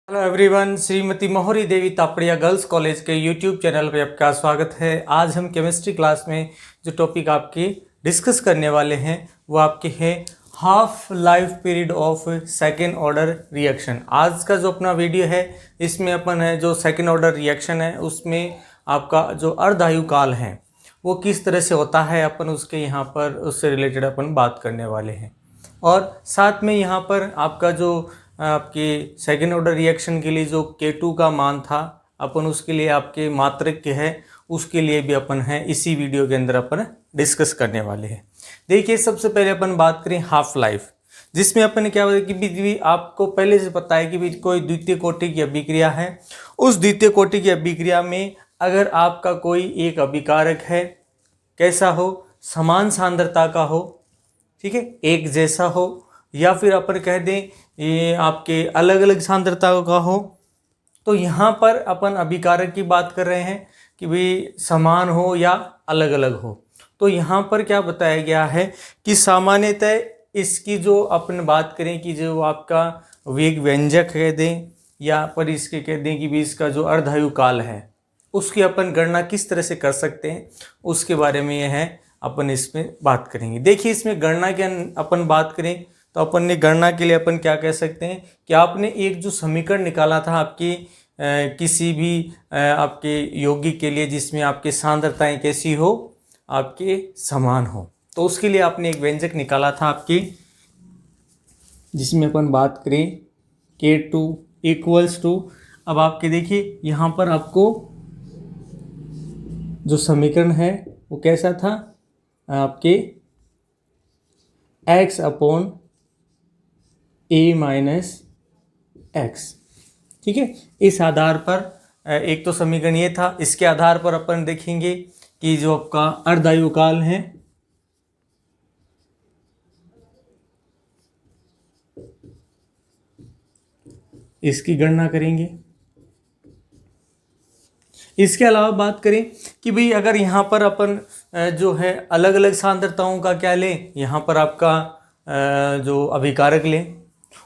Hello everyone, Shrimati मोहरी देवी Tapadia girls college के YouTube channel पे आपका स्वागत है। आज हम केमिस्ट्री क्लास में जो टॉपिक आपके डिस्कस करने वाले हैं वो आपके है half life period of second order reaction. आज का जो अपना वीडियो है इसमें अपन है जो सेकेंड ऑर्डर रिएक्शन है उसमें आपका जो अर्धायु काल है वो किस तरह से होता है, अपन उसके यहाँ पर उससे रिलेटेड अपन बात करने वाले हैं। और साथ में यहाँ पर आपका जो आपके सेकेंड ऑर्डर रिएक्शन के लिए जो K2 का मान था अपन उसके लिए आपके मात्रक के है उसके लिए भी अपन है इसी वीडियो के अंदर अपन डिस्कस करने वाले हैं। देखिए, सबसे पहले अपन बात करें हाफ लाइफ, जिसमें अपन क्या होता है कि भी आपको पहले से पता है कि भी कोई द्वितीय कोटि की अभिक्रिया है। उस द्वितीय कोटि की अभिक्रिया में अगर आपका कोई एक अभिकारक है, कैसा हो, समान सांद्रता का हो, ठीक है, एक जैसा हो, या फिर अपन कह दें ये आपके अलग अलग सांद्रता का हो, तो यहाँ पर अपन अभिकारक की बात कर रहे हैं कि भाई समान हो या अलग अलग हो। तो यहाँ पर क्या बताया गया है कि सामान्यतः इसकी जो अपन बात करें कि जो आपका वेग व्यंजक कह दें या पर इसके कह दें कि भी इसका जो अर्धायु काल है उसकी अपन गणना किस तरह से कर सकते हैं उसके बारे में यह है अपन इसमें बात करेंगे। देखिए, इसमें गणना की अपन बात करें तो अपन ने गणना के लिए अपन क्या कह सकते हैं कि आपने एक जो समीकरण निकाला था आपकी किसी भी आपके यौगिक के लिए जिसमें आपकी सांद्रताएं कैसी हो, आपके समान हो, तो उसके लिए आपने एक व्यंजक निकाला था आपके, जिसमें अपन बात करें K2 इक्वल्स टू, अब आपके देखिए यहाँ पर आपको जो समीकरण है वो कैसा था आपके x upon a minus x, ठीक है। इस आधार पर एक तो समीकरण ये था, इसके आधार पर अपन देखेंगे कि जो आपका अर्धायु काल है इसकी गणना करेंगे। इसके अलावा बात करें कि भाई अगर यहाँ पर अपन जो है अलग अलग सांद्रताओं का क्या लें, यहाँ पर आपका जो अभिकारक लें,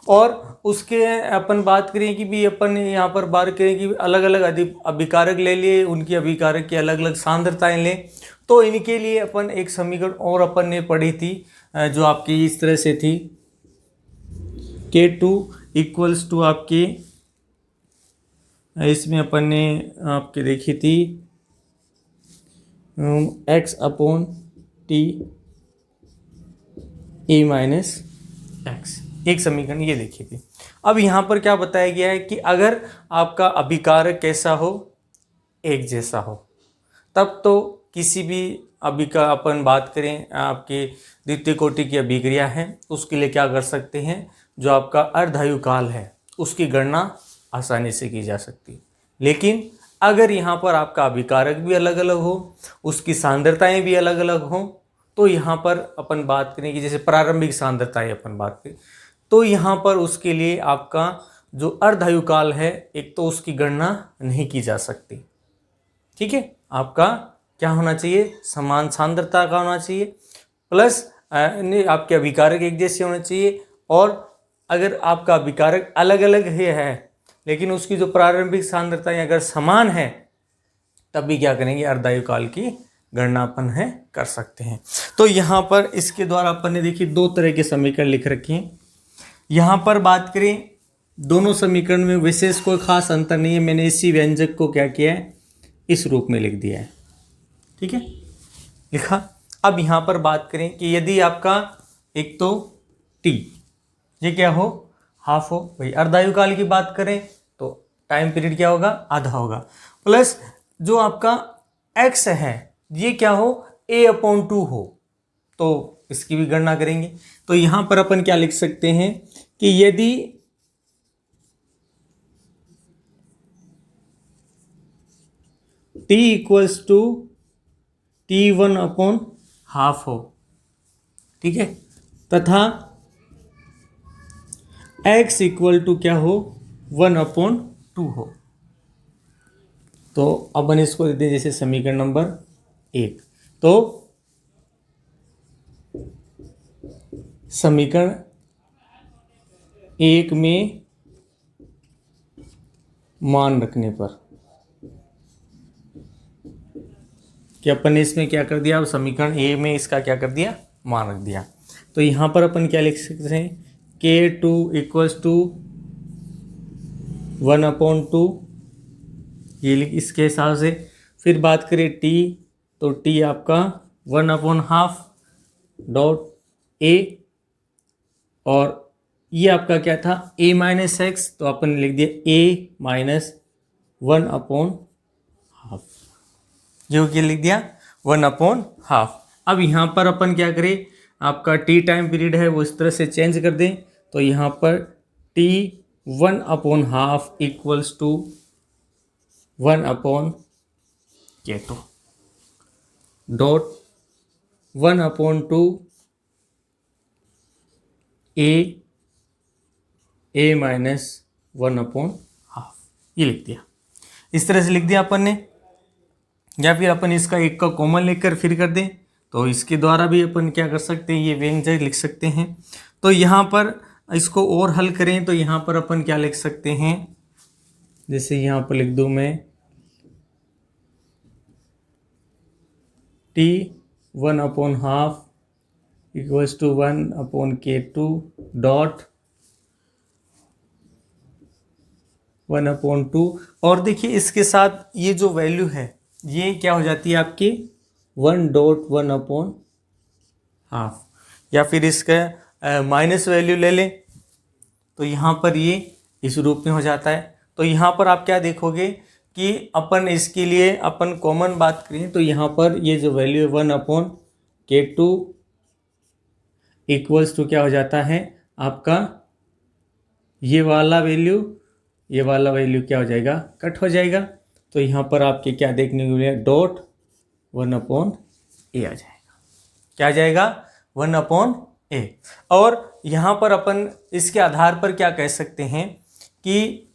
और उसके अपन बात करें कि भी अपन यहाँ पर बात करें कि अलग अलग अभिकारक ले लिए, उनकी अभिकारक की अलग अलग सांद्रताएं लें, तो इनके लिए अपन एक समीकरण और अपन ने पढ़ी थी जो आपकी इस तरह से थी K2 इक्वल्स टू आपकी, इसमें अपन ने आपके देखी थी x upon T A minus x, एक समीकरण ये देखी थी। अब यहाँ पर क्या बताया गया है कि अगर आपका अभिकारक कैसा हो, एक जैसा हो, तब तो किसी भी अपन बात करें आपके द्वितीय कोटि की अभिक्रिया है उसके लिए क्या कर सकते हैं, जो आपका अर्धायु काल है उसकी गणना आसानी से की जा सकती है। लेकिन अगर यहाँ पर आपका अभिकारक भी अलग अलग हो, उसकी सांद्रताएं भी अलग अलग हों, तो यहाँ पर अपन बात करें कि जैसे प्रारंभिक सांद्रताएं अपन बात करें तो यहाँ पर उसके लिए आपका जो अर्धायु काल है एक तो उसकी गणना नहीं की जा सकती, ठीक है। आपका क्या होना चाहिए, समान सांद्रता का होना चाहिए, प्लस आपके अभिकारक एक जैसे होने चाहिए, और अगर आपका अभिकारक अलग अलग है लेकिन उसकी जो प्रारंभिक सांद्रताएं अगर समान है तब भी क्या करेंगे, अर्धायु काल की गणना अपन है कर सकते हैं। तो यहाँ पर इसके द्वारा अपन ने देखिए दो तरह के समीकरण लिख रखे हैं। यहाँ पर बात करें दोनों समीकरण में विशेष कोई खास अंतर नहीं है, मैंने इसी व्यंजक को क्या किया है, इस रूप में लिख दिया है, ठीक है, लिखा। अब यहाँ पर बात करें कि यदि आपका एक तो टी ये क्या हो, हाफ हो, भाई अर्धायु काल की बात करें तो टाइम पीरियड क्या होगा, आधा होगा, प्लस जो आपका x है ये क्या हो, a अपॉन 2 हो, तो इसकी भी गणना करेंगे। तो यहाँ पर अपन क्या लिख सकते हैं कि यदि t equals to T1 upon half हो, ठीक है, तथा x इक्वल टू क्या हो, 1 अपॉन 2 हो, तो अपन इसको देते हैं जैसे समीकरण नंबर 1। तो समीकरण 1 में मान रखने पर, कि अपन ने इसमें क्या कर दिया, अब समीकरण ए में इसका क्या कर दिया, मान रख दिया। तो यहाँ पर अपन क्या लिख सकते हैं, K2 इक्वल्स टू 1/2, ये इसके हिसाब से। फिर बात करें T, तो T आपका 1/2 डॉट A, और ये आपका क्या था, A माइनस एक्स, तो अपन ने लिख दिया A माइनस 1/2, जो कि लिख दिया 1/2। अब यहाँ पर अपन क्या करें, आपका T टाइम पीरियड है वो इस तरह से चेंज कर दें, तो यहाँ पर T 1/2 equals to 1/K2 dot 1/2 A minus 1/2, ये लिख दिया। इस तरह से लिख दिया अपन ने। या फिर अपन इसका एक का कॉमन लेकर फिर कर दें, तो इसके द्वारा भी अपन क्या कर सकते हैं, ये व्यंजक लिख सकते हैं। तो यहाँ पर इसको और हल करें, तो यहाँ पर अपन क्या लिख सकते हैं, जैसे यहाँ पर लिख दूँ मैं T 1/2 equals to 1/K2 dot 1/2, और देखिए इसके साथ ये जो वैल्यू है ये क्या हो जाती है आपकी 1/1/2, या फिर इसका माइनस वैल्यू ले लें, तो यहाँ पर ये इस रूप में हो जाता है। तो यहाँ पर आप क्या देखोगे कि अपन इसके लिए अपन कॉमन बात करें, तो यहाँ पर ये जो वैल्यू है 1/K2 इक्वल्स टू क्या हो जाता है आपका, ये वाला वैल्यू क्या हो जाएगा, कट हो जाएगा। तो यहाँ पर आपके क्या देखने को मिलेगा, डॉट 1/A आ जाएगा। क्या आ जाएगा, 1/A। और यहाँ पर अपन इसके आधार पर क्या कह सकते हैं कि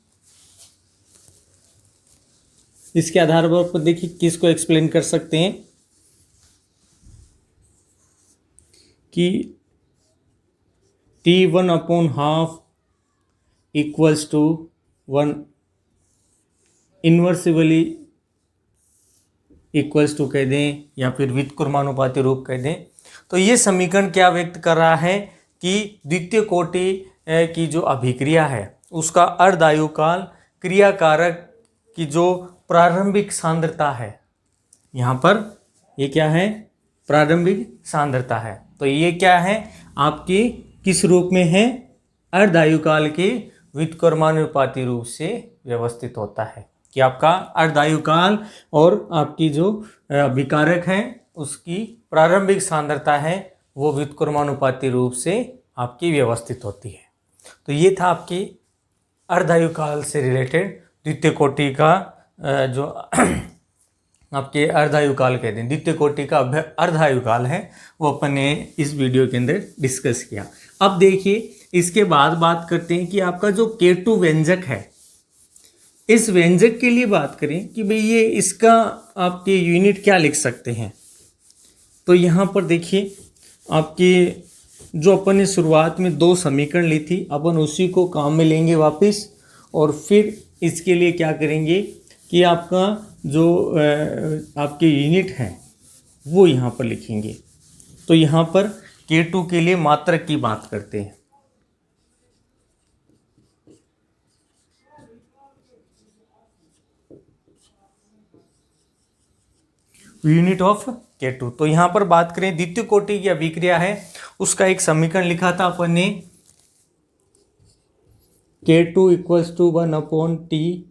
इसके आधार पर देखिए किसको एक्सप्लेन कर सकते हैं कि T 1/2 equals to 1 inversibly equals to कह दें, या फिर व्युत्क्रमानुपाती रूप कह दें। तो ये समीकरण क्या व्यक्त कर रहा है कि द्वितीय कोटि की जो अभिक्रिया है उसका अर्धायुकाल क्रियाकारक की जो प्रारंभिक सांद्रता है, यहाँ पर ये क्या है, प्रारंभिक सांद्रता है। तो ये क्या है आपकी किस रूप में है, अर्धायुकाल के व्युत्क्रमानुपाती रूप से व्यवस्थित होता है, कि आपका अर्धायुकाल और आपकी जो अभिकारक है उसकी प्रारंभिक सांद्रता है वो व्युत्क्रमानुपाती रूप से आपकी व्यवस्थित होती है। तो ये था आपकी अर्धायुकाल से रिलेटेड द्वितीय कोटि का जो आपके अर्धायुकाल कहते हैं, द्वितीय कोटि का अर्धायुकाल है वो अपन ने इस वीडियो के अंदर डिस्कस किया। अब देखिए इसके बाद बात करते हैं कि आपका जो K2 व्यंजक है, इस व्यंजक के लिए बात करें कि भाई ये इसका आपके यूनिट क्या लिख सकते हैं। तो यहाँ पर देखिए आपके जो अपन ने शुरुआत में 2 समीकरण ली थी, अपन उसी को काम में लेंगे वापस, और फिर इसके लिए क्या करेंगे कि आपका जो आपके यूनिट है वो यहाँ पर लिखेंगे। तो यहाँ पर K2 के लिए मात्रक की बात करते हैं। यूनिट ऑफ K2, तो यहाँ पर बात करें द्वितीय कोटि की अभिक्रिया है उसका एक समीकरण लिखा था अपन ने, K2 equals to 1/T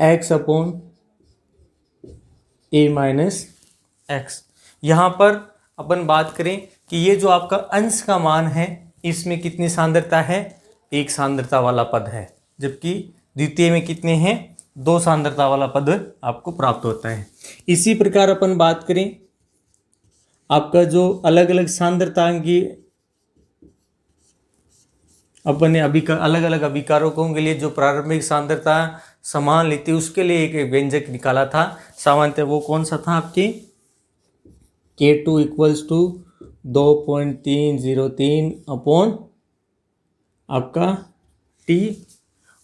x/A minus x. यहाँ पर अपन बात करें कि ये जो आपका अंश का मान है इसमें कितनी सांद्रता है, 1 सांद्रता वाला पद है, जबकि द्वितीय में कितने हैं, 2 सांद्रता वाला पद आपको प्राप्त होता है। इसी प्रकार अपन बात करें आपका जो अलग अलग सांद्रता की अपन ने अलग अलग अभिकारकों के लिए जो प्रारंभिक सांद्रता समान लेती है उसके लिए एक व्यंजक निकाला था सामान्यतः, वो कौन सा था आपके K2 इक्वल्स टू 2.303 अपॉन आपका T,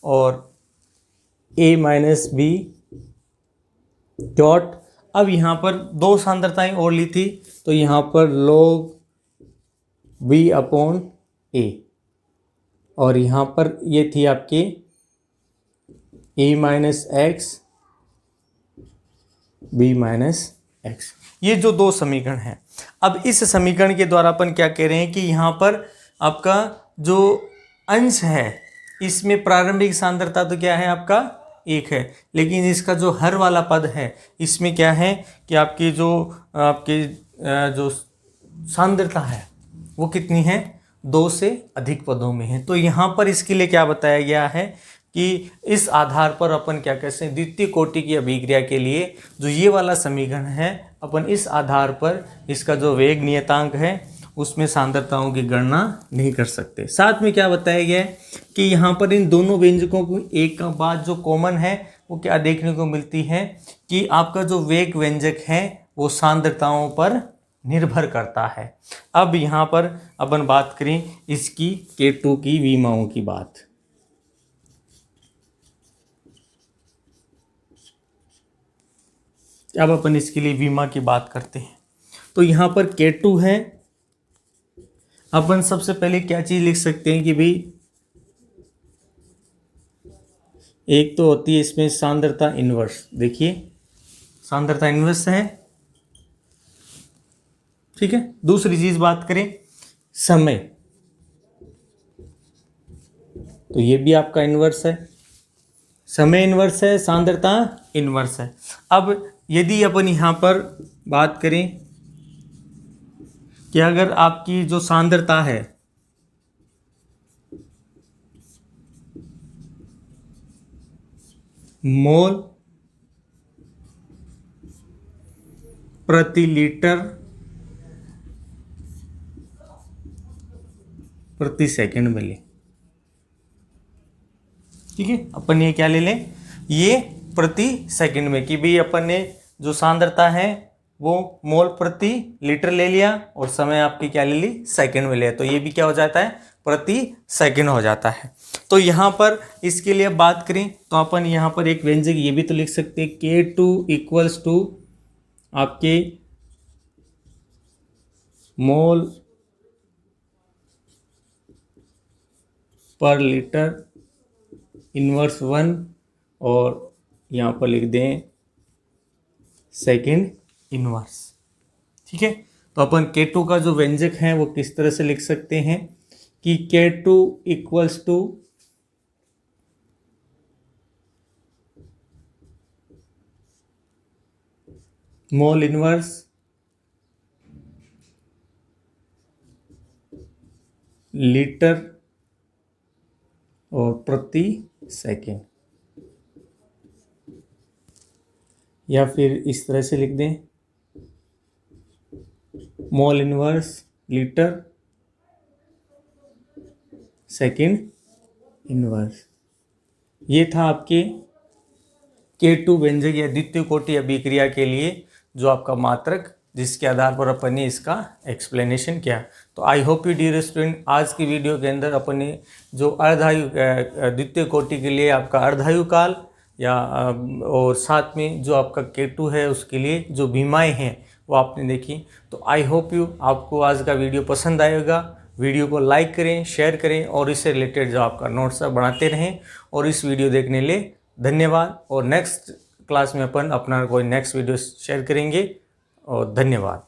और a माइनस बी डॉट, अब यहाँ पर दो सांद्रताएं और ली थी, तो यहाँ पर log b अपॉन a, और यहाँ पर ये थी आपकी a minus x b minus x. ये जो दो समीकरण हैं, अब इस समीकरण के द्वारा अपन क्या कह रहे हैं कि यहाँ पर आपका जो अंश है इसमें प्रारंभिक सांद्रता तो क्या है आपका 1 है, लेकिन इसका जो हर वाला पद है इसमें क्या है कि आपकी जो सांद्रता है वो कितनी है, 2 से अधिक पदों में है। तो यहाँ पर इसके लिए क्या बताया गया है कि इस आधार पर अपन क्या कहते हैं, द्वितीय कोटि की अभिक्रिया के लिए जो ये वाला समीकरण है, अपन इस आधार पर इसका जो वेग नियतांक है उसमें सांद्रताओं की गणना नहीं कर सकते। साथ में क्या बताया गया है कि यहाँ पर इन दोनों व्यंजकों को एक बात जो कॉमन है वो क्या देखने को मिलती है कि आपका जो वेग व्यंजक है वो सांद्रताओं पर निर्भर करता है। अब यहाँ पर अपन बात करें इसकी K2 की विमाओं की बात। अब अपन इसके लिए विमा की बात करते हैं, तो यहाँ पर K2 है। अपन सबसे पहले क्या चीज लिख सकते हैं कि भाई एक तो होती है इसमें सांद्रता इन्वर्स, देखिए सांद्रता इन्वर्स है, ठीक है। दूसरी चीज बात करें समय, तो ये भी आपका इन्वर्स है, समय इन्वर्स है, सांद्रता इन्वर्स है। अब यदि अपन यहाँ पर बात करें कि अगर आपकी जो सांद्रता है मोल प्रति लीटर प्रति सेकंड में ले, ठीक है, अपन ये क्या ले लें, ये प्रति सेकंड में, कि भाई अपन ने जो सांद्रता है वो मोल प्रति लीटर ले लिया और समय आपकी क्या ले ली, सेकंड में लिया, तो ये भी क्या हो जाता है, प्रति सेकंड हो जाता है। तो यहाँ पर इसके लिए बात करें तो अपन यहाँ पर एक व्यंजक ये भी तो लिख सकते हैं, K2 इक्वल्स टू आपके मोल पर लीटर इनवर्स 1 और यहाँ पर लिख दें सेकंड इनवर्स, ठीक है। तो अपन K2 का जो व्यंजक है वो किस तरह से लिख सकते हैं कि K2 equals to mole inverse litre और प्रति सेकंड, या फिर इस तरह से लिख दें मोल इनवर्स लीटर सेकंड इनवर्स। ये था आपके K2 व्यंजक या द्वितीय कोटि अभिक्रिया के लिए जो आपका मात्रक, जिसके आधार पर अपन ने इसका एक्सप्लेनेशन किया। तो I hope you dear student, आज की वीडियो के अंदर अपन ने जो अर्धायु द्वितीय कोटि के लिए आपका अर्धायु काल या और साथ में जो आपका K2 है उसके लिए जो विमाएँ हैं वो आपने देखी। तो आई होप यू आपको आज का वीडियो पसंद आएगा। वीडियो को लाइक करें, शेयर करें और इससे रिलेटेड जो आपका नोट्स है बनाते रहें। और इस वीडियो देखने के लिए धन्यवाद। और नेक्स्ट क्लास में अपन अपना कोई नेक्स्ट वीडियो शेयर करेंगे और धन्यवाद।